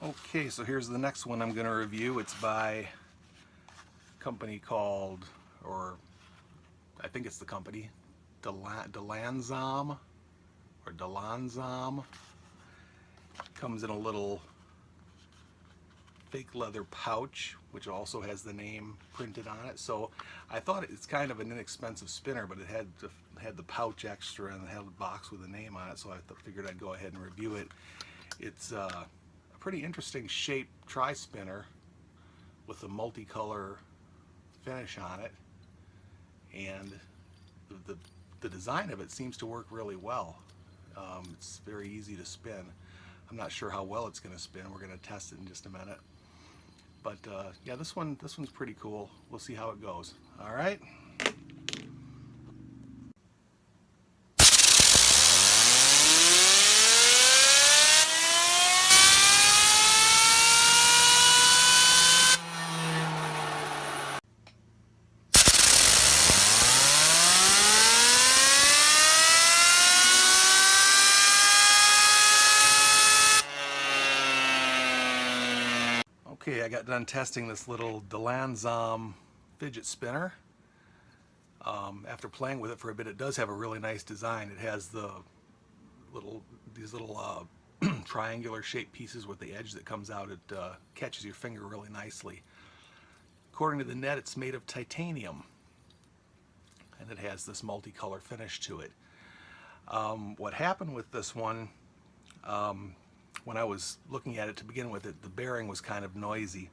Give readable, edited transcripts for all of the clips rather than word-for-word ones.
Okay, so here's the next one I'm going to review. It's by a company called, or I think it's the company, DaLanZom or DaLanZom. Comes in a little fake leather pouch, which also has the name printed on it. So I thought it's kind of an inexpensive spinner, but it had the pouch extra and it had a box with a name on it, so I figured I'd go ahead and review it. It's a pretty interesting shaped tri-spinner with a multicolor finish on it, and the design of it seems to work really well. It's very easy to spin. I'm not sure how well it's going to spin. We're going to test it in just a minute. But yeah, this one's pretty cool. We'll see how it goes. All right. Okay, I got done testing this little DaLanZom fidget spinner. After playing with it for a bit, it does have a really nice design. It has these little triangular shaped pieces with the edge that comes out. It catches your finger really nicely. According to the net, it's made of titanium, and it has this multicolor finish to it. What happened with this one, when I was looking at it to begin with, the bearing was kind of noisy,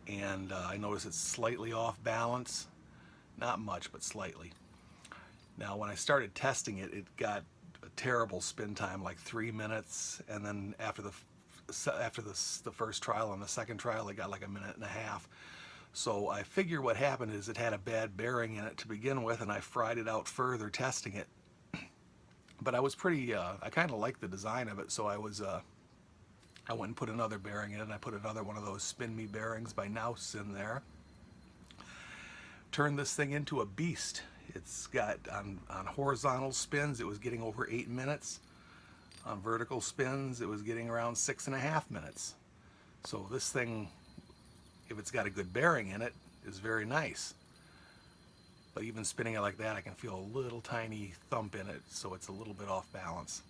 and I noticed it's slightly off balance. Not much, but slightly. Now when I started testing it, it got a terrible spin time, like 3 minutes, and then after the first trial and the second trial, it got like 1.5 minutes. So I figure what happened is it had a bad bearing in it to begin with, and I fried it out further testing it. But I was pretty, I kind of liked the design of it, so I went and put another bearing in it, and I put another one of those Spin Me bearings by Naus in there. Turned this thing into a beast. It's got, on horizontal spins, it was getting over 8 minutes. On vertical spins, it was getting around 6.5 minutes. So this thing, if it's got a good bearing in it, is very nice. But even spinning it like that, I can feel a little tiny thump in it, so it's a little bit off balance.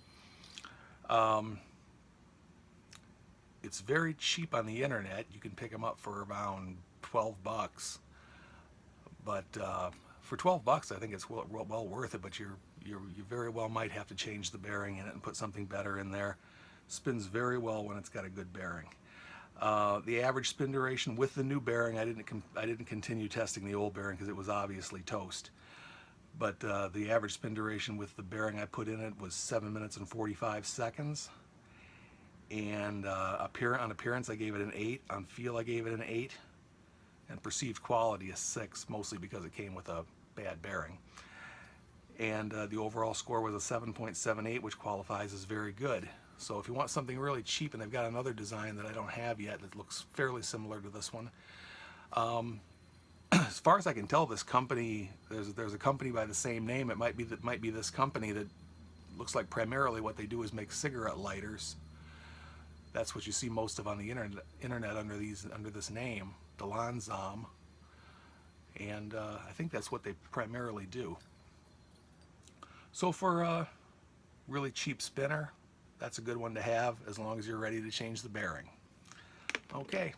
It's very cheap on the internet. You can pick them up for around 12 bucks. But for 12 bucks, I think it's well worth it, but you very well might have to change the bearing in it and put something better in there. Spins very well when it's got a good bearing. The average spin duration with the new bearing, I didn't continue testing the old bearing because it was obviously toast. But the average spin duration with the bearing I put in it was 7 minutes and 45 seconds. And on appearance, I gave it an 8. On feel, I gave it an 8. And perceived quality is 6, mostly because it came with a bad bearing. And the overall score was a 7.78, which qualifies as very good. So if you want something really cheap, and they've got another design that I don't have yet that looks fairly similar to this one. As far as I can tell, this company, there's a company by the same name. It might be this company that looks like primarily what they do is make cigarette lighters. That's what you see most of on the internet under this name, DaLanZom, and I think that's what they primarily do. So for a really cheap spinner, that's a good one to have as long as you're ready to change the bearing. Okay.